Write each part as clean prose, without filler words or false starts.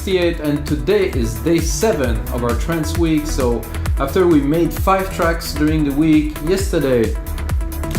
L316 and today is day 7 of our trance week. So after we made 5 tracks during the week, yesterday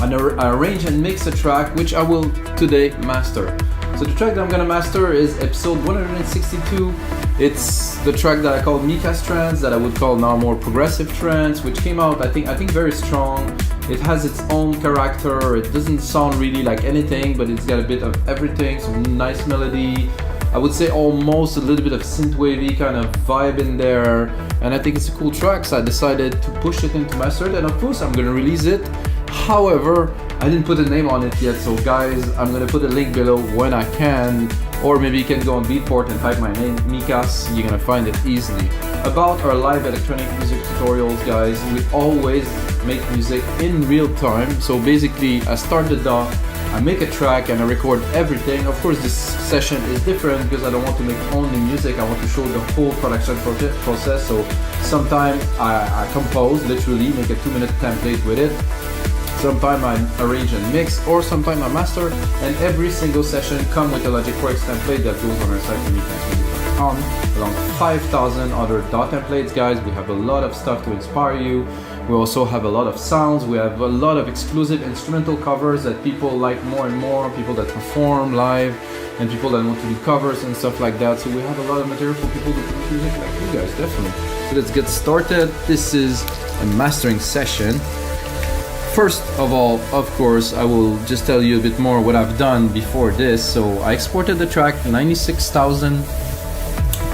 I arranged and mixed a track which I will today master. So the track that I'm gonna master is episode 162. It's the track that I call Mika's Trance, that I would call now more progressive trance, which came out I think very strong. It has its own character. It doesn't sound really like anything, but it's got a bit of everything. Some nice melody. I would say almost a little bit of synthwavy kind of vibe in there, and I think it's a cool track, so I decided to push it into master it, and of course I'm gonna release it. However, I didn't put a name on it yet, so guys, I'm gonna put a link below when I can, or maybe you can go on Beatport and type my name, Mikas, you're gonna find it easily. About our live electronic music tutorials, guys, we always make music in real time. So basically, I start the DAW, I make a track and I record everything. Of course, this session is different because I don't want to make only music, I want to show the whole production process. So sometimes I compose, literally make a 2-minute template with it. Sometimes I arrange and mix, or sometimes I master, and every single session comes with a Logic Works template that goes on our site uniquemusic.com, along 5,000 other DAW templates, guys. We have a lot of stuff to inspire you. We also have a lot of sounds. We have a lot of exclusive instrumental covers that people like more and more, people that perform live, and people that want to do covers and stuff like that. So we have a lot of material for people to produce music like you guys, definitely. So let's get started. This is a mastering session. First of all, of course, I will just tell you a bit more what I've done before this. So I exported the track 96,000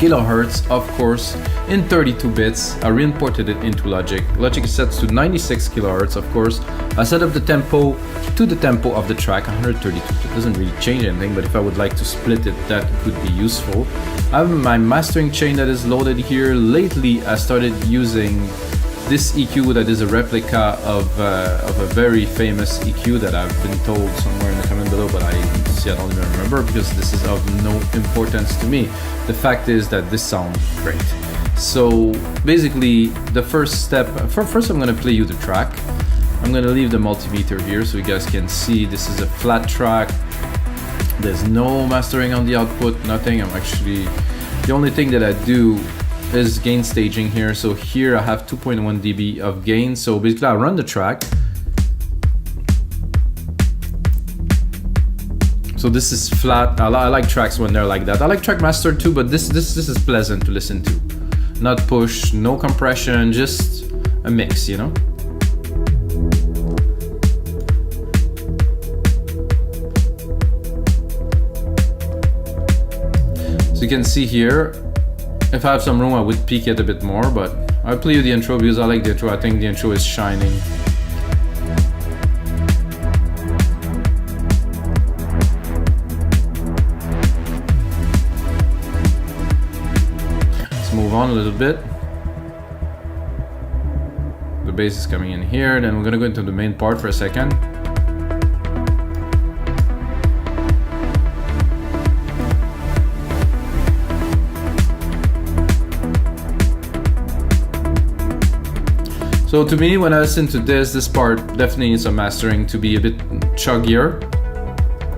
kilohertz, of course, in 32 bits. I re-imported it into Logic. Logic is set to 96 kilohertz, of course. I set up the tempo to the tempo of the track, 132. It doesn't really change anything, but if I would like to split it, that could be useful. I have my mastering chain that is loaded here. Lately, I started using this EQ that is a replica of a very famous EQ that I've been told somewhere in the comment below, but I don't even remember because this is of no importance to me. The fact is that this sounds great. So basically, the first step, first I'm gonna play you the track. I'm gonna leave the multimeter here so you guys can see this is a flat track. There's no mastering on the output, nothing. The only thing that I do is gain staging here. So here I have 2.1 dB of gain. So basically I run the track. So this is flat. I like tracks when they're like that. I like track master too, but this is pleasant to listen to. Not push, no compression, just a mix, you know? So you can see here, if I have some room, I would peak it a bit more, but I'll play you the intro because I like the intro. I think the intro is shining. Let's move on a little bit. The bass is coming in here, then we're gonna go into the main part for a second. So to me, when I listen to this part definitely needs some mastering to be a bit chuggier.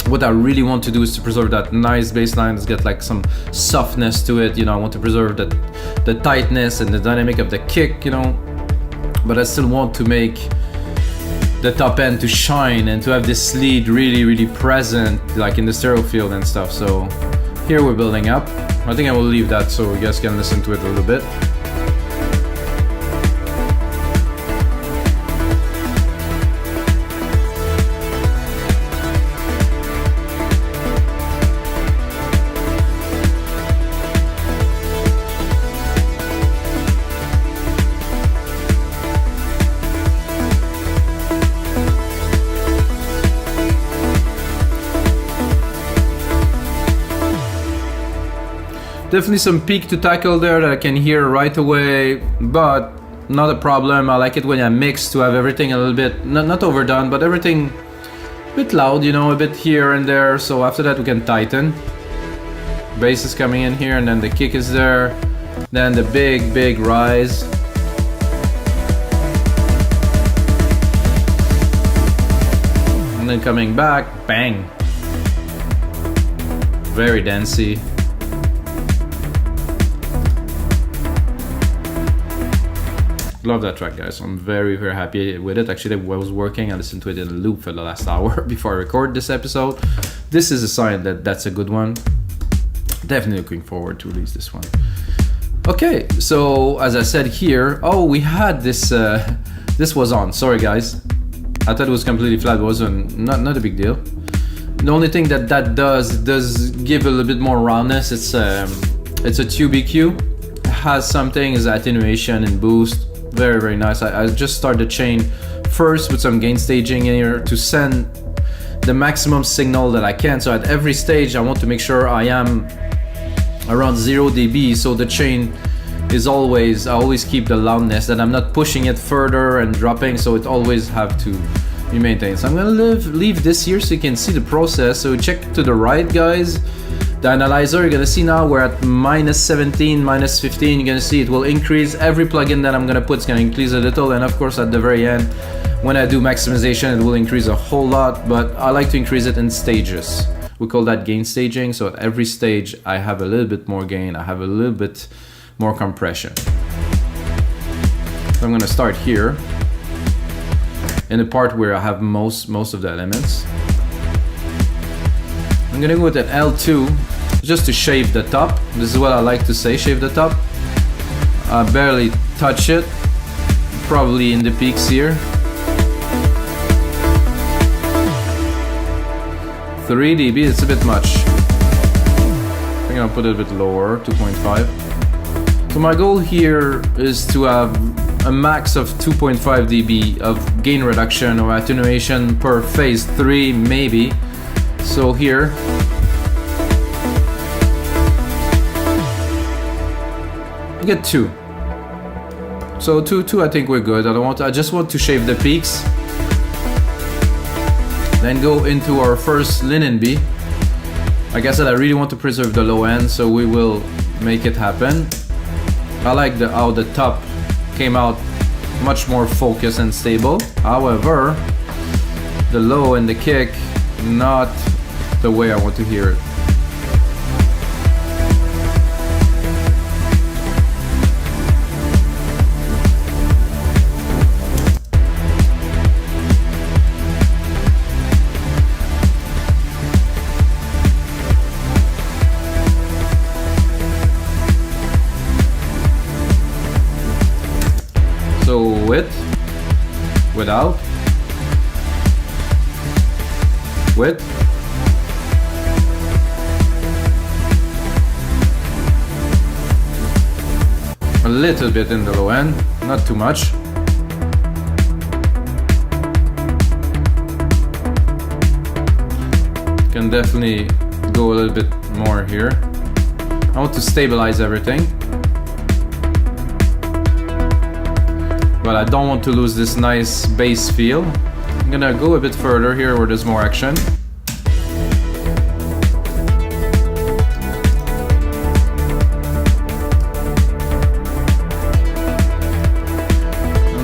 What I really want to do is to preserve that nice bass line that's got like some softness to it. You know, I want to preserve the tightness and the dynamic of the kick, you know. But I still want to make the top end to shine and to have this lead really, really present, like in the stereo field and stuff. So here we're building up. I think I will leave that so you guys can listen to it a little bit. Definitely some peak to tackle there that I can hear right away, but not a problem. I like it when I mix to have everything a little bit, not overdone, but everything a bit loud, you know, a bit here and there. So after that we can tighten. Bass is coming in here and then the kick is there. Then the big rise. And then coming back, bang. Very dancey. Love that track, guys. I'm very, very happy with it. Actually, I was working, I listened to it in a loop for the last hour before I record this episode. This is a sign that that's a good one. Definitely looking forward to release this one. Okay, so as I said here, oh, we had this, this was on, sorry guys. I thought it was completely flat, it wasn't, not a big deal. The only thing that does give a little bit more roundness. It's a tube EQ. It has some things, attenuation and boost. Very, very nice. I just started the chain first with some gain staging in here to send the maximum signal that I can. So at every stage, I want to make sure I am around 0 dB. So the chain is always, I always keep the loudness, that I'm not pushing it further and dropping. So it always have to be maintained. So I'm gonna leave this here so you can see the process. So check to the right, guys. The analyzer, you're gonna see now we're at -17, -15. You're gonna see it will increase. Every plugin that I'm gonna put is gonna increase a little, and of course at the very end, when I do maximization, it will increase a whole lot, but I like to increase it in stages. We call that gain staging. So at every stage, I have a little bit more gain, I have a little bit more compression. So I'm gonna start here in the part where I have most of the elements. I'm gonna go with an L2 just to shave the top. This is what I like to say, shave the top. I barely touch it, probably in the peaks here. 3 dB, it's a bit much. I think I'll put it a bit lower, 2.5. So my goal here is to have a max of 2.5 dB of gain reduction or attenuation per phase 3 maybe. So here, I get 2. So 2 I think we're good. I just want to shave the peaks. Then go into our first LINMB. Like I said, I really want to preserve the low end, so we will make it happen. I like how the top came out much more focused and stable. However, the low and the kick, not the way I want to hear it. So with, without, with, a little bit in the low end, not too much. Can definitely go a little bit more here. I want to stabilize everything, but I don't want to lose this nice bass feel. I'm gonna go a bit further here where there's more action.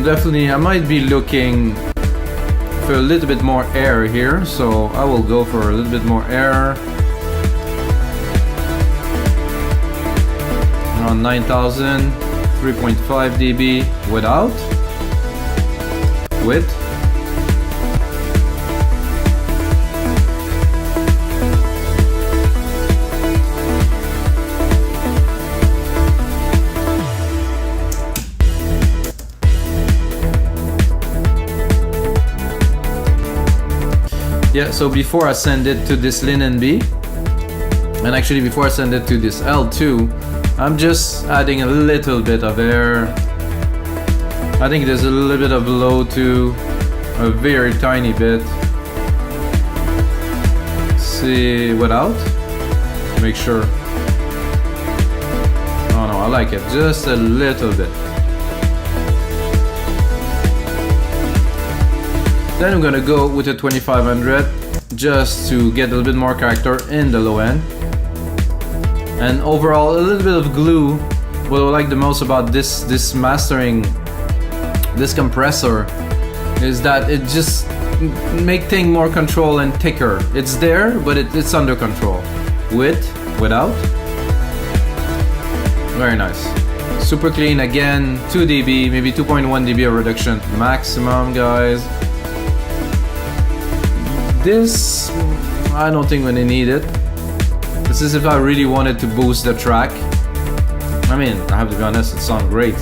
Definitely, I might be looking for a little bit more air here, so I will go for a little bit more air. Around 9000, 3.5 dB without, with. Yeah, so before I send it to this LINMB, and actually before I send it to this L2, I'm just adding a little bit of air. I think there's a little bit of low too, a very tiny bit. See, without, make sure. Oh no, I like it, just a little bit. Then I'm gonna go with a 2500 just to get a little bit more character in the low end. And overall, a little bit of glue. What I like the most about this mastering, this compressor, is that it just make things more control and thicker. It's there, but it's under control. With, without. Very nice. Super clean again, 2 dB, maybe 2.1 dB of reduction maximum, guys. This, I don't think we need it. This is if I really wanted to boost the track. I mean, I have to be honest, it sounds great.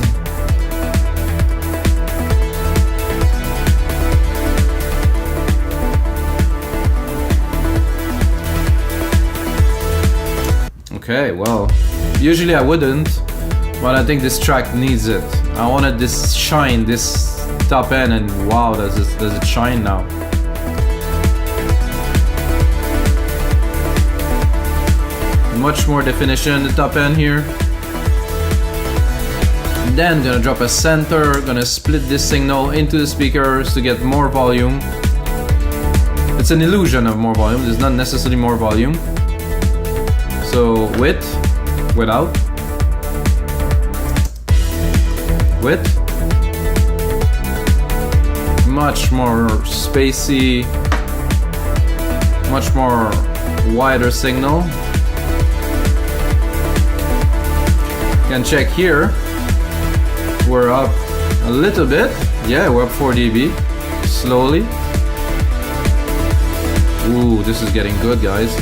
Okay, well, usually I wouldn't, but I think this track needs it. I wanted this shine, this top end, and wow, does it shine now. Much more definition in the top end here. Then gonna drop a center, gonna split this signal into the speakers to get more volume. It's an illusion of more volume, there's not necessarily more volume. So with, without, with, much more spacey, much more wider signal. Can check here, we're up a little bit, yeah, we're up 4 dB, slowly. Ooh, this is getting good, guys.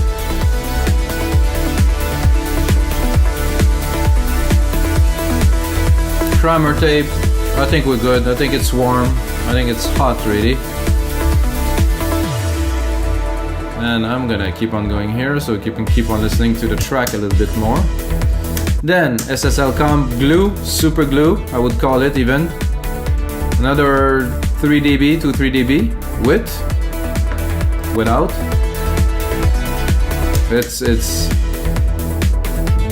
Primer tape, I think we're good. I think it's warm. I think it's hot really. And I'm gonna keep on going here so you can keep on listening to the track a little bit more. Then SSL comp glue, super glue, I would call it even. Another 3 dB to 3 dB with, without. It's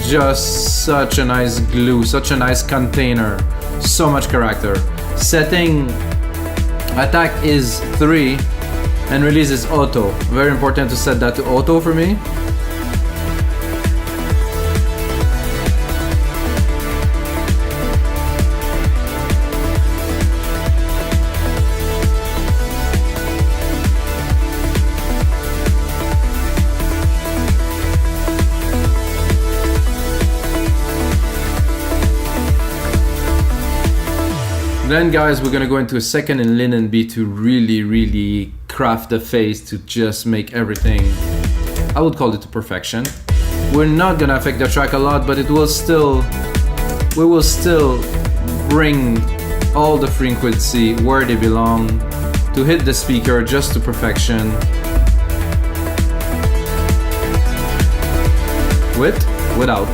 just such a nice glue, such a nice container, so much character. Setting attack is 3 and release is auto. Very important to set that to auto for me. Then guys, we're gonna go into a second in LINMB to really craft the phase to just make everything, I would call it to perfection. We're not gonna affect the track a lot, but it will still, we will still bring all the frequency where they belong to hit the speaker just to perfection. With, without.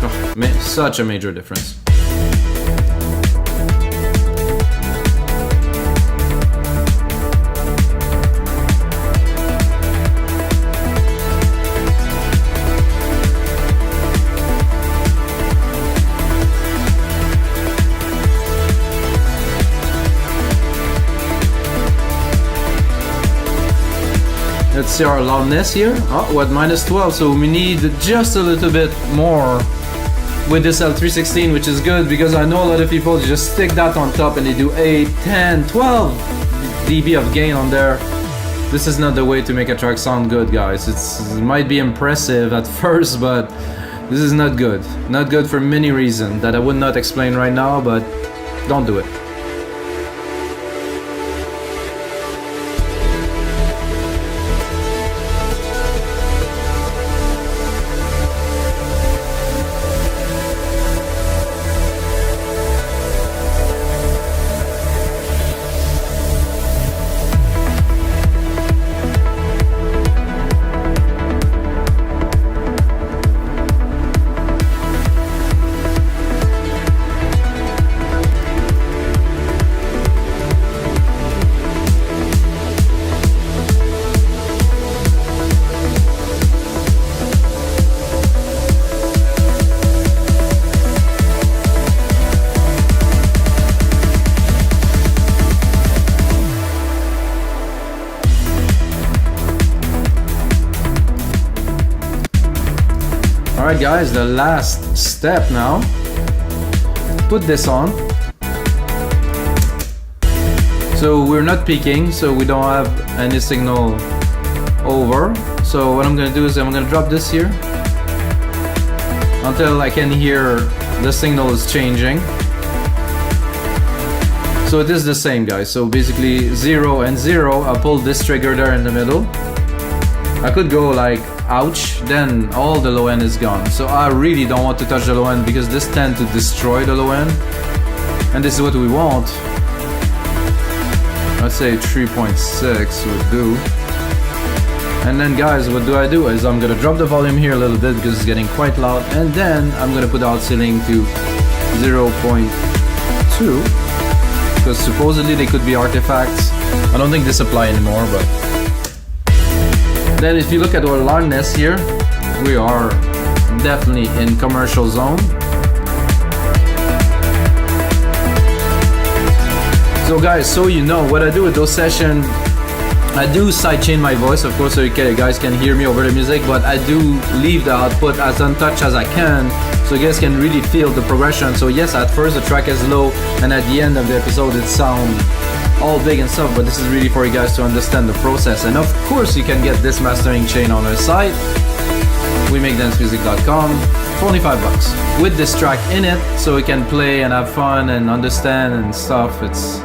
Oh, such a major difference. Let's see our loudness here. Oh, what, -12, so we need just a little bit more with this L316, which is good because I know a lot of people just stick that on top and they do 8, 10, 12 dB of gain on there. This is not the way to make a track sound good, guys. It might be impressive at first, but this is not good. Not good for many reasons that I would not explain right now, but don't do it. Alright guys, the last step now. Put this on. So we're not peaking, so we don't have any signal over. So what I'm gonna do is I'm gonna drop this here. until I can hear the signal is changing. So it is the same, guys. So basically 0 and 0, I pull this trigger there in the middle. I could go like ouch, then all the low end is gone. So I really don't want to touch the low end because this tends to destroy the low end. And this is what we want. Let's say 3.6 would do. And then guys, what do? Is I'm gonna drop the volume here a little bit because it's getting quite loud, and then I'm gonna put the out ceiling to 0.2 because supposedly they could be artifacts. I don't think this apply anymore, but then if you look at our loudness here, we are definitely in commercial zone. So guys, so you know what I do with those sessions, I do sidechain my voice, of course, so you guys can hear me over the music, but I do leave the output as untouched as I can, so you guys can really feel the progression. So yes, at first the track is low, and at the end of the episode it sounds all big and stuff, but this is really for you guys to understand the process. And of course you can get this mastering chain on our site, WeMakeDanceMusic.com, for only $5 with this track in it, so we can play and have fun and understand and stuff. It's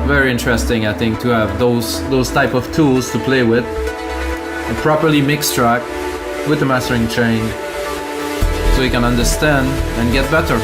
very interesting, I think, to have those type of tools to play with. A properly mixed track with the mastering chain, so you can understand and get better.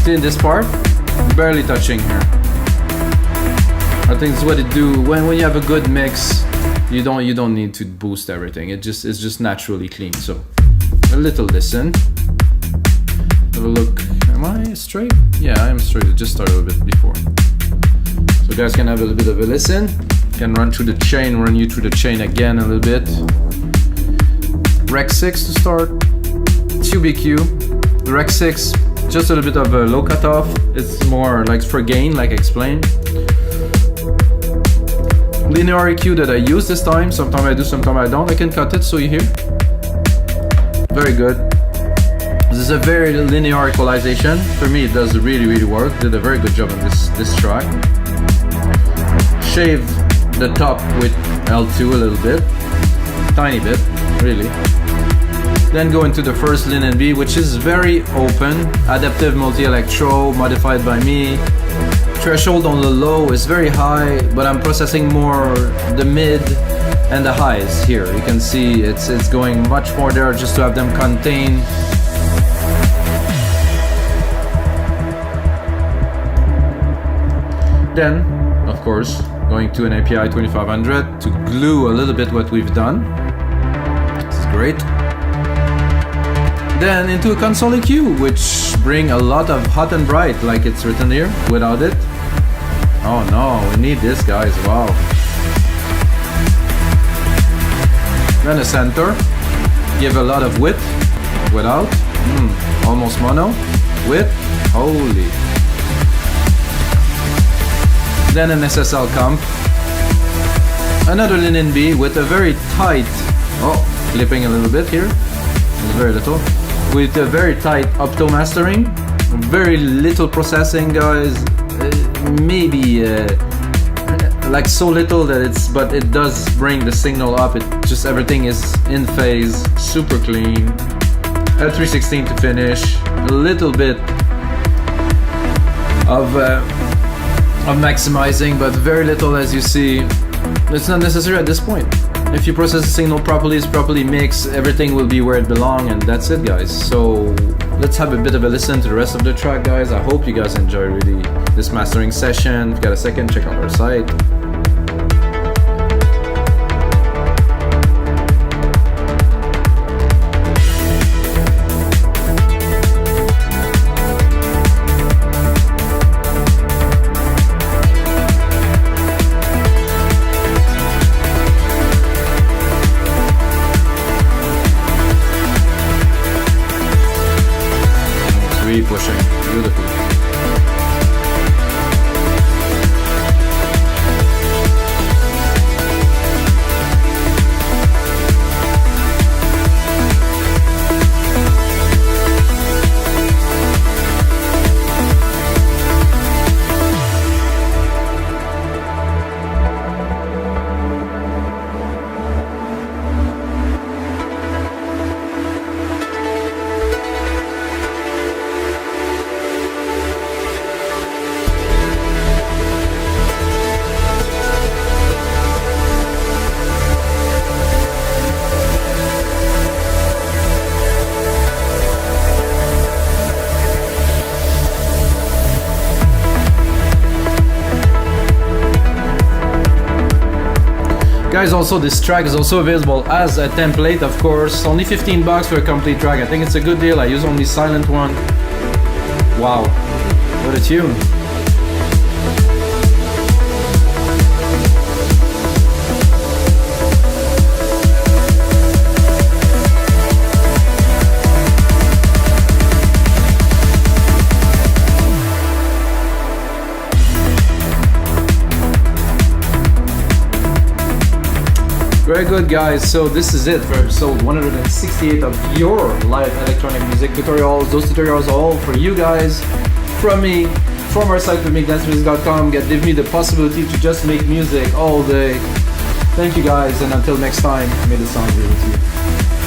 In this part, barely touching here. I think it's what it do when you have a good mix. You don't need to boost everything. It's just naturally clean. So a little listen. Have a look. Am I straight? Yeah, I am straight. It just started a bit before. So you guys can have a little bit of a listen. Can run through the chain. Run you through the chain again a little bit. Rec 6 to start. QBQ. Rec 6. Just a little bit of a low cutoff. It's more like for gain, like I explained. Linear EQ that I use this time. Sometimes I do, sometimes I don't. I can cut it so you hear. Very good. This is a very linear equalization. For me, it does really work. Did a very good job on this track. Shave the top with L2 a little bit. Tiny bit, really. Then go into the first LINMB, which is very open, adaptive multi-electro, modified by me. Threshold on the low is very high, but I'm processing more the mid and the highs here. You can see it's going much more there just to have them contained. Then, of course, going to an API 2500 to glue a little bit what we've done. This is great. Then into a console EQ, which bring a lot of hot and bright, like it's written here. Without it, oh no, we need this, guys. Wow. Then a center, give a lot of width. Without, almost mono. Width, holy. Then an SSL comp. Another LINMB with a very tight, clipping a little bit here. It's very little. With a very tight opto mastering, very little processing, guys. Maybe like so little that but it does bring the signal up. It just everything is in phase, super clean. L316 to finish. A little bit of maximizing, but very little, as you see. It's not necessary at this point. If you process the signal properly, it's properly mixed, everything will be where it belongs, and that's it, guys. So let's have a bit of a listen to the rest of the track, guys. I hope you guys enjoy really this mastering session. If you got a second, check out our site. pushing. Beautiful. Guys, also this track is also available as a template, of course. Only $15 for a complete track. I think it's a good deal. I use only silent one. Wow, what a tune. Very good, guys. So this is it for episode 168 of your live electronic music tutorials. Those tutorials are all for you guys, from me, from our site, makedance.com. Give me the possibility to just make music all day. Thank you, guys, and until next time, may the sound be with you.